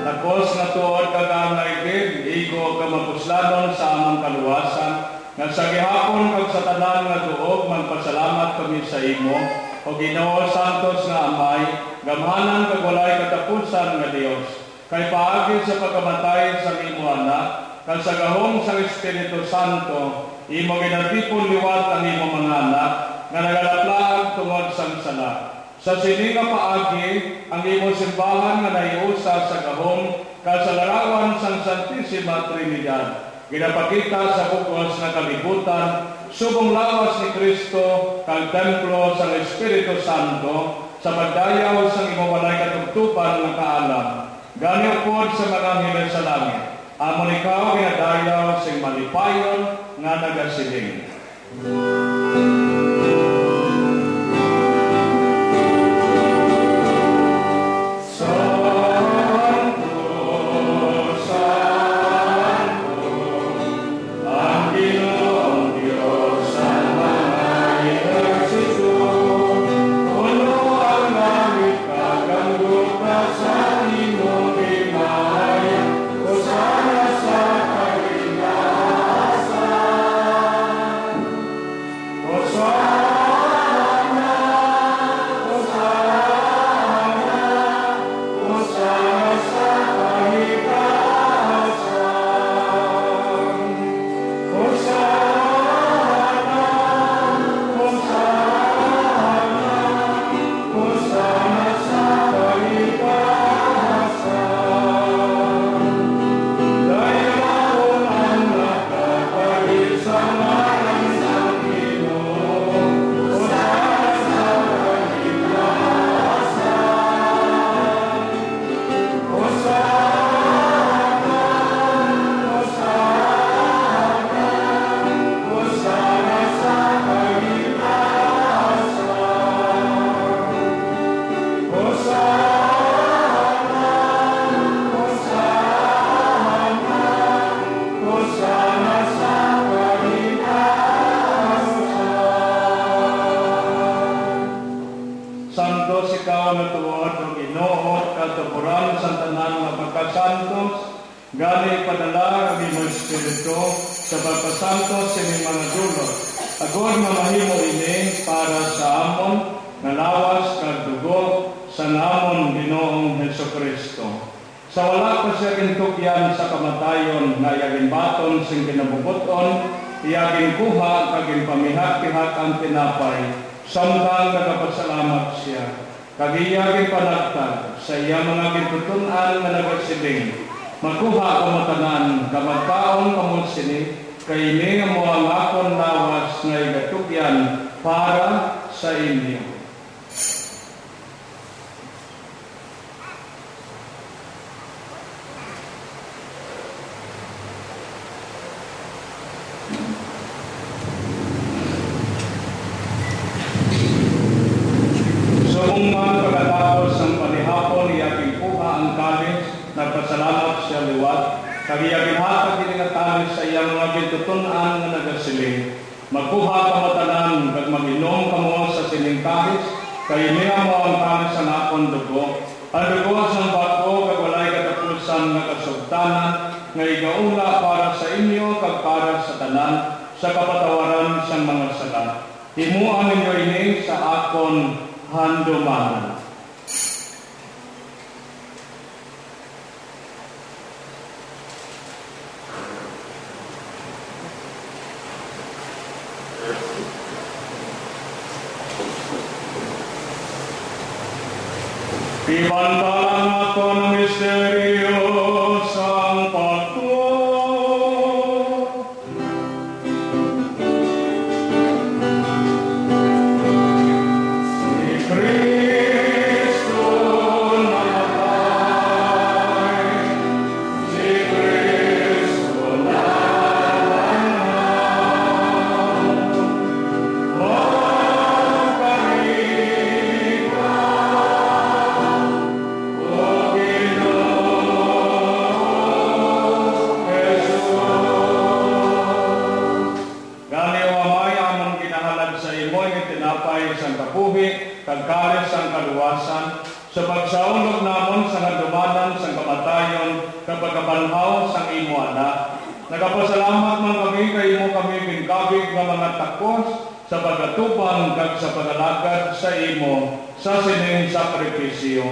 Takos nga tuod kag angay gid, igo ka mapuslanon sa among kaluwasan, nga sa gihapon kag sa tanan nga tuog magpasalamat kami sa imo, o Ginoo Santos nga Amay, gamhanan kag walay katapusan nga Dios. Kay paagi sa pagkamatay sa imo anak, kag sa gahom sa Espiritu Santo, imo ginatipon liwat ang imo mga anak, nga nagalaplaan tungod sang sala. Sa sini nga paagi, ang imo simbahan nga naiusa sa gahom kasalarawan sang Santisima Trinidad. Ginapakita sa bukos na kalibutan, subong lawas ni Kristo kang templo sa Espiritu Santo sa pagdayaw sa imo walay katugtuban nga kaalam. Gani upod sa mga anghel sa langit, amon ikaw ginadayaw sing malipayon nga nagasiling. Gani padala ang imo Espiritu sa pagpasantos sa inyong mga dulot. Agod mamahimo ini para sa amon na lawas kag dugo sa namon Ginoong Hesukristo. Sa wala pa siya kintukyan sa kamatayon na iyagin baton sing kinabubuton, iyagin kuha kag pamihak-pihak ang tinapay, samtang nagapasalamat siya. Kag iyagin panagtag sa iya mga gitutunan na nagasiling. Magkuha ko matanan, kamagkaon kamon sini, kay ini mo ang akon lawas nga igatukyan para sa inyo. Sumungman pagkatapos ng palihapon, iyagin kuha ang kalis, nagpasalamat siya liwat, kagiyagin hatag iningatawis sa iyang mga gitutunan na nagasiling. Magkuha ka matanan, kag mag-inom ka mo sa sining kahis, kay niya mo ang kahis sa nakon dugo. Ang dugo sa bago, kag walay katapusan na kasugtanan, nga igaula para sa inyo, kag para sa tanan, sa kapatawaran sa mga sala. Himuan ninyo ini sa akon handumanan. Ibantalan nato ng misteryo sang pagtuo. Si Kristo namatay, si Kristo namatay. Kagkalis ang kaluwasan, sa pagsaulog namon sa nadumanan sa kamatayon, kapag kabanhaw sa imo anak. Nagapasalamat man kami kay imo kami bingkabig ng mga takos sa pagatupan kag sa pagalagad sa imo sa sining sakripisyo.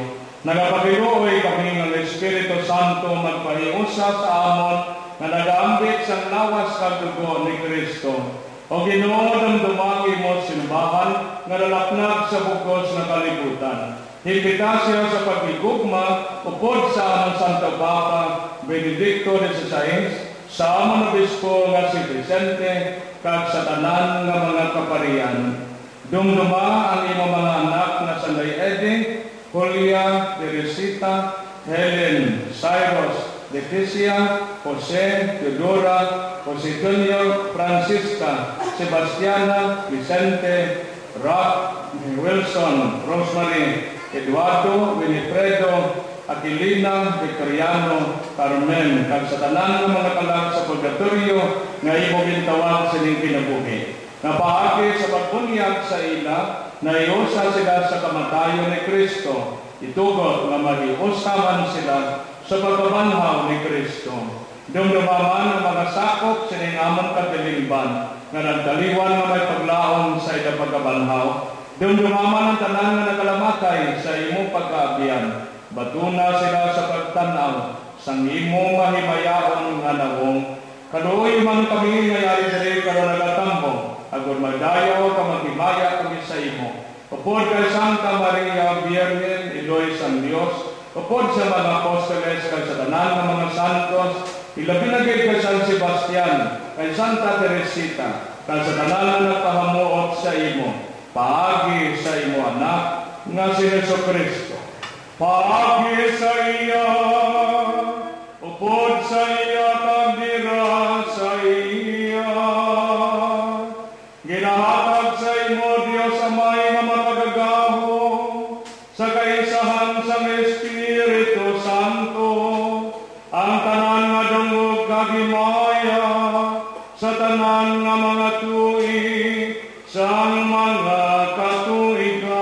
Nagapagiluoy kami ng Espiritu Santo magpahiusa sa amon na nagaambit sa lawas kag dugo ni Kristo. O Ginoo, damdumagi mo simbahan nga lalaknag sa bugos nga kalibutan. Higita siya sa pagigugma upod sa among Santo Papa Benedicto XVI, sa among obispo nga si Vicente, kag sa tanan nga mga kaparian. Dumduma ang imong mga anak nga sanday Eding, Julia, Teresita, Helen, Cyrus, Leticia, Jose, Teodora, Jose Junior, Francisca, Sebastiana, Vicente, Rock, Wilson, Rosemary, Eduardo, Winifredo, Aquilina, Victoriano, Carmen, kag sa tanan ng mga kalag sa purgatorio nga imo gintawag sining kinabuhi. Napaagi sa pagbunyag sa ila, na iusa sila sa kamatayon ni Kristo, itugot nga mag-iusaman sila sa pagkabanhaw ni Kristo. Dumdumaman ang mga sakop sining among katilingban, nga nagdaliwan nga may paglaon sa ila pagkabanhaw. Dumdumaman ang tanan nga nagalamatay sa imong pagkaabiyan. Batuna sila sa pagtanaw sang imong mahimayaon nga nawong. Kaluoy man kami ngayari diri karon nagatambo, agud magdayaw ka maghimaya kami sa imo. Upod kay Santa Maria Virgen, Iloy sang Dios, upod sa mga apostoles kay sa tanan nga mga santos, ilabi na gid kay San Sebastian, kay Santa Teresita, kay sa tanan nga nagpahamuot sa imo, paagi sa imo anak nga si Jesucristo. Paagi sa iya, upod sa iya, kagdira sa iya. Ginahatag sa imo, Diyos Amay nga makagagaho, sa kaisahan sa Espiritu Santo, ang tanan nga dungog kagimaya, sa tanan nga mga tuig, sa mga katuigan.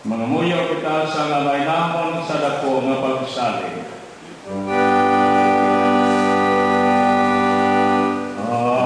Mga muyo kita sa ngalay namon sa dako nga pagsalig.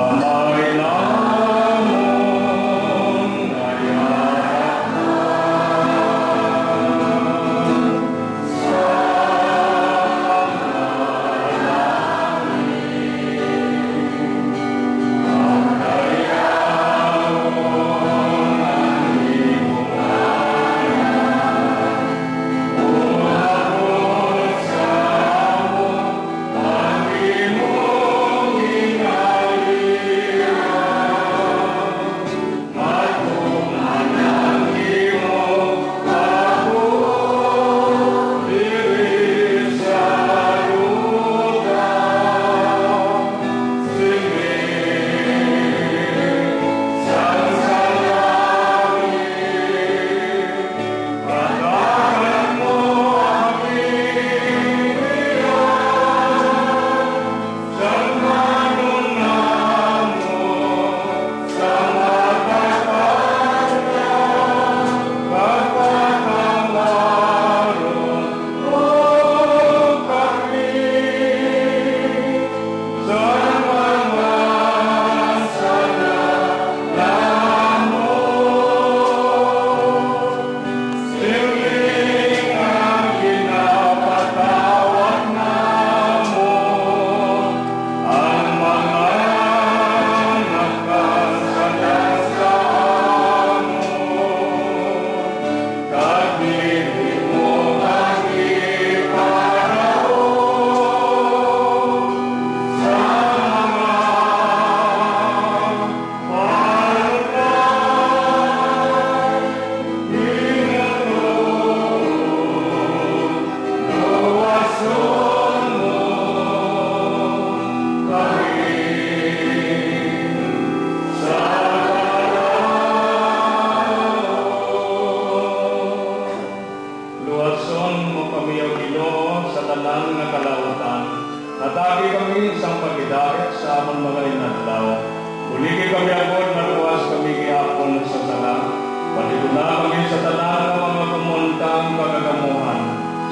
Amay namon ngayon sa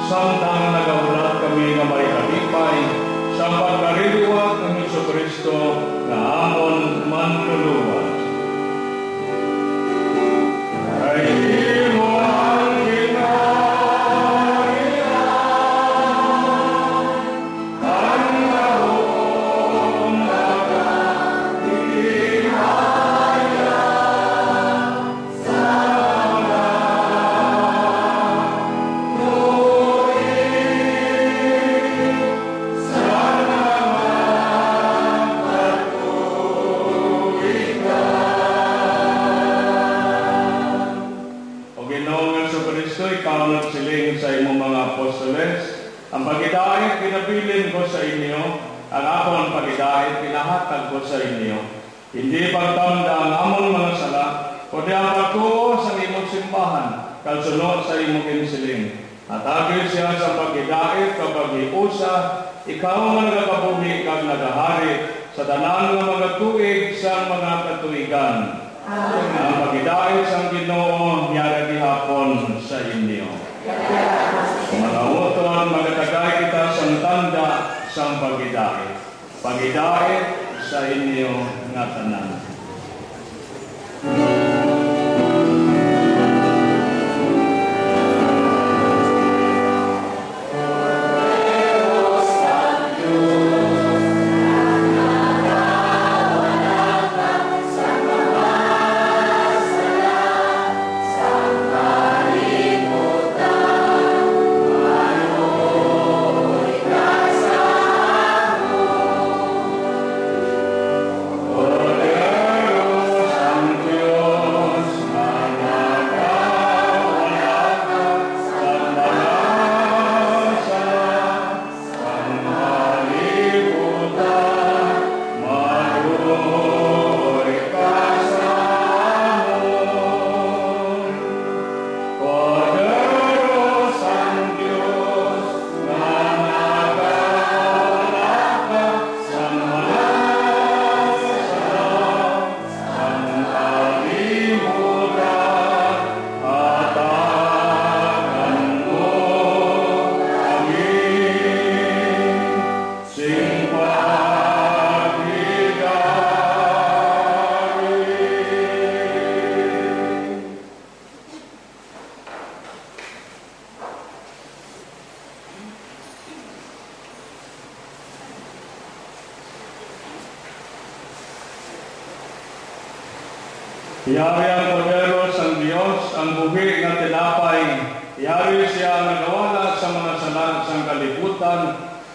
samtang nagaulat kami nga may kalipay sa pagkariliwat ng Jesucristo na amon manluluwas. Ay mo ang ang pagidait pinabilin ko sa inyo, ang akong pagidait pinahatag ko sa inyo. Hindi pagtamda ang among mga sala, kundi ang pagtuo sa imong simbahan, kalsunod sa imong kinsiling. At agil siya sa pagidait kapag iusa, ikaw nga nagakabuhi kag nagahari sa tanan nga mga tuig sa mga katuigan. Ang pagidait sa Ginoo niyara gihapon sa inyo. Mga uton, magatagay kita sa tanda sa pagidait. Pagidait sa inyo nga tanan. Iyari ang Kordero sang Dios, ang buhi nga tinapay. Iyari siya ang nagawala sa mga salat sang kalibutan,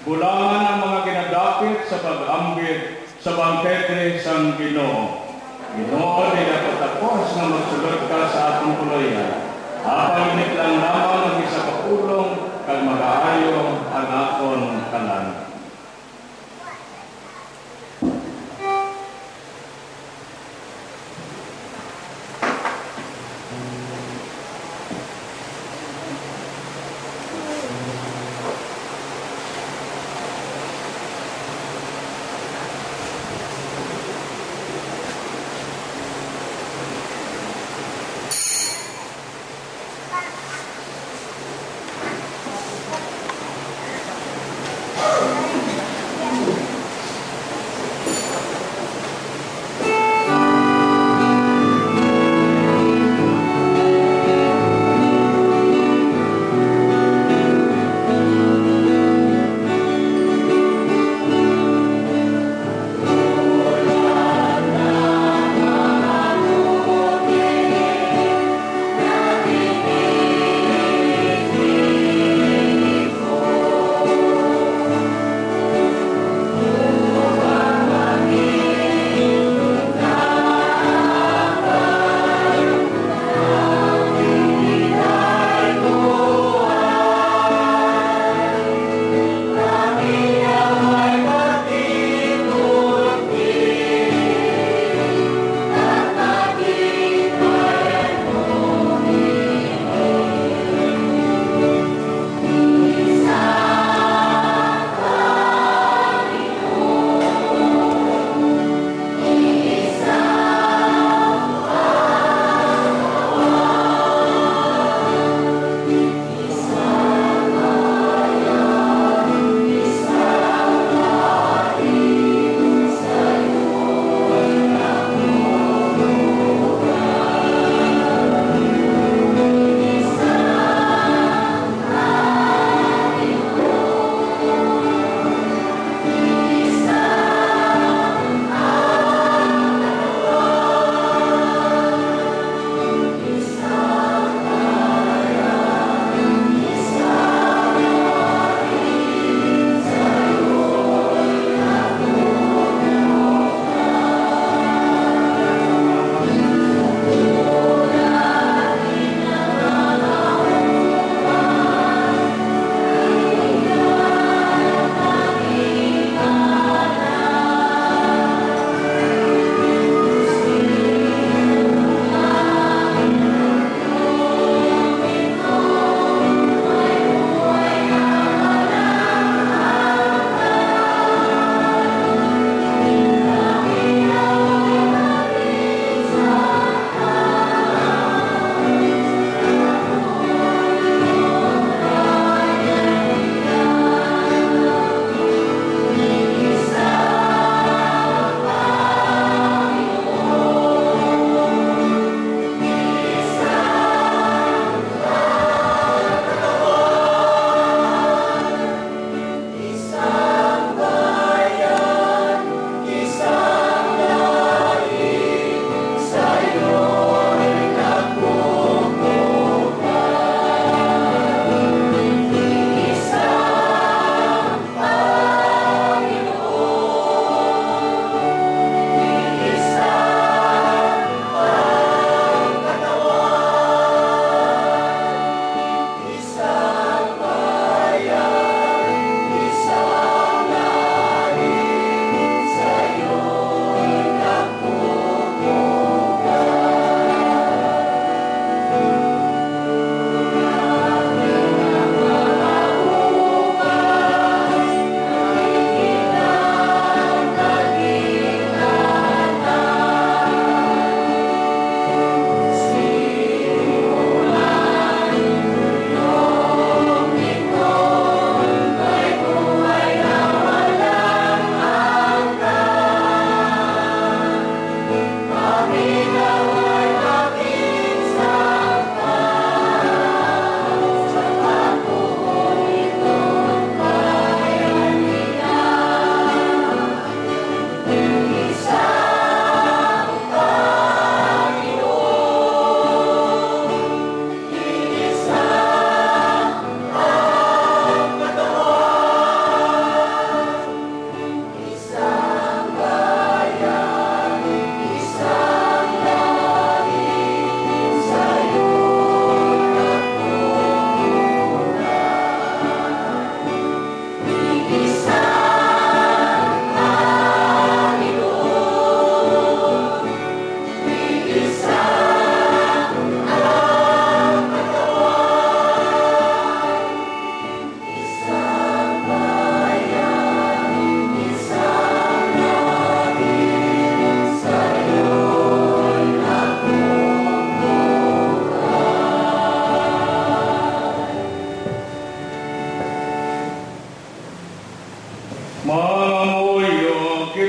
bulangan ang mga ginagapit sa pag-ambit sa bangkete sang Ginoo. Ginoo, di napatapos na magsulod ka sa atong kulayan. Apalinit lang naman ang isa kapulong, kag mag-aayo ang akon kalan.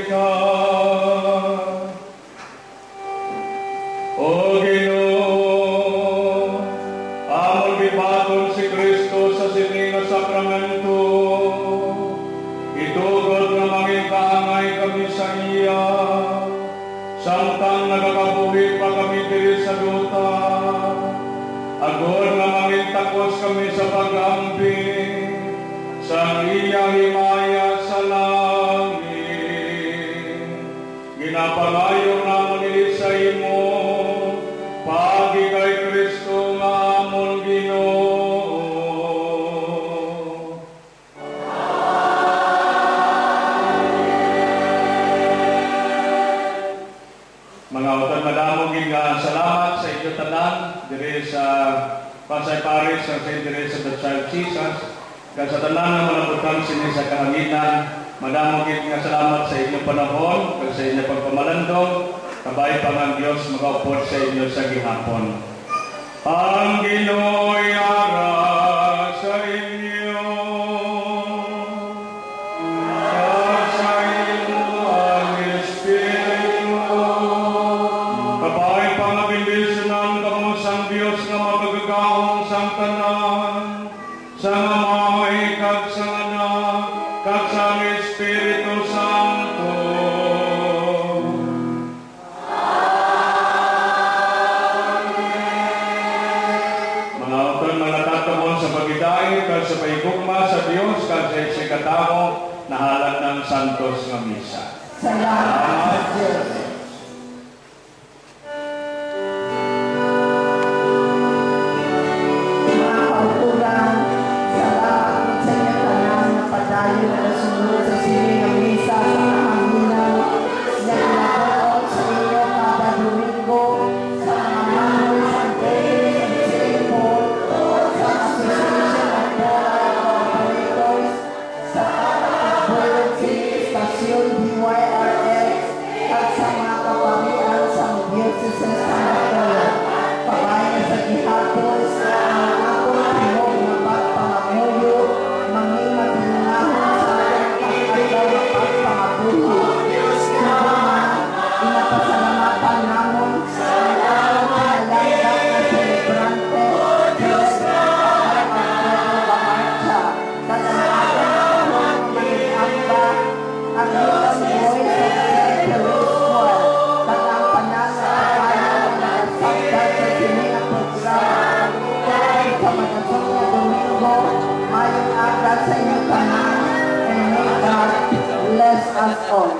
ka. O Ginoo, amon gibaton si Kristo sa sini nga sakramento, itugod nga mangin kaangay kami sa iya, samtang nagakabuhi pa kami diri sa duta, agod nga mangin takos kami sa pag-ambing, sa iya himaya sa langit. Ginapangayo namon ini sa imo, pagi kay Kristo nga amon Ginoo. Mga utang madamo gid nga salamat sa inyo tanan diri sa Pasay Parish sa St. Teresa of the Child Jesus. Kaya sa tanan nga malabutan sini sa kahanginan, madamo gid nga salamat sa inyong panahon, kag sa inyong pagpamalandong, kabay pa ang Diyos magaupod sa inyo sa gihapon. Ang Ginoo'y ara sa inyo, at sa inyo ang Espiritu, kabay pa nga bendisyonan kamo sang Diyos nga magagahong sang tanan, sa Amay kag sa Anak kag sa Espiritu Santo. Mga utang mga tatamon sa pagidai kag sa paigugma sa Dios kag sa ikatamo nahalad ng Santos nga misa. Salamat sa Diyos. Mga kautulang, salamat sa inyo tanan na padayon na nasunod sa sining ng misa sa kahanginan na ginagawa sa inyo kada Domingo sa mga Manoy, San Pedro, San St. Paul, at sa Association of Moral Operators sa Catholic World City Station DYRL at sa mga kaparian sa Diocese ng Bacolod. Pabayan sa gihapon sa mga akong tinog na pagpangamuyo, manging matinunahon sa mga pag-adlaw na pagpangabuhi. Subuman, inapasalamatan namon sa mga pinalanggang na celebrante, Celeste Alfredo Bamarcha, tatanaagan na mga manigamba, ang Little Boys of St. Teresa, tagang panangapayan na nagsabda sa sining ang programa, kaya sa matasok na Domingo, mayong aga sa inyong tanan, and may God bless us all.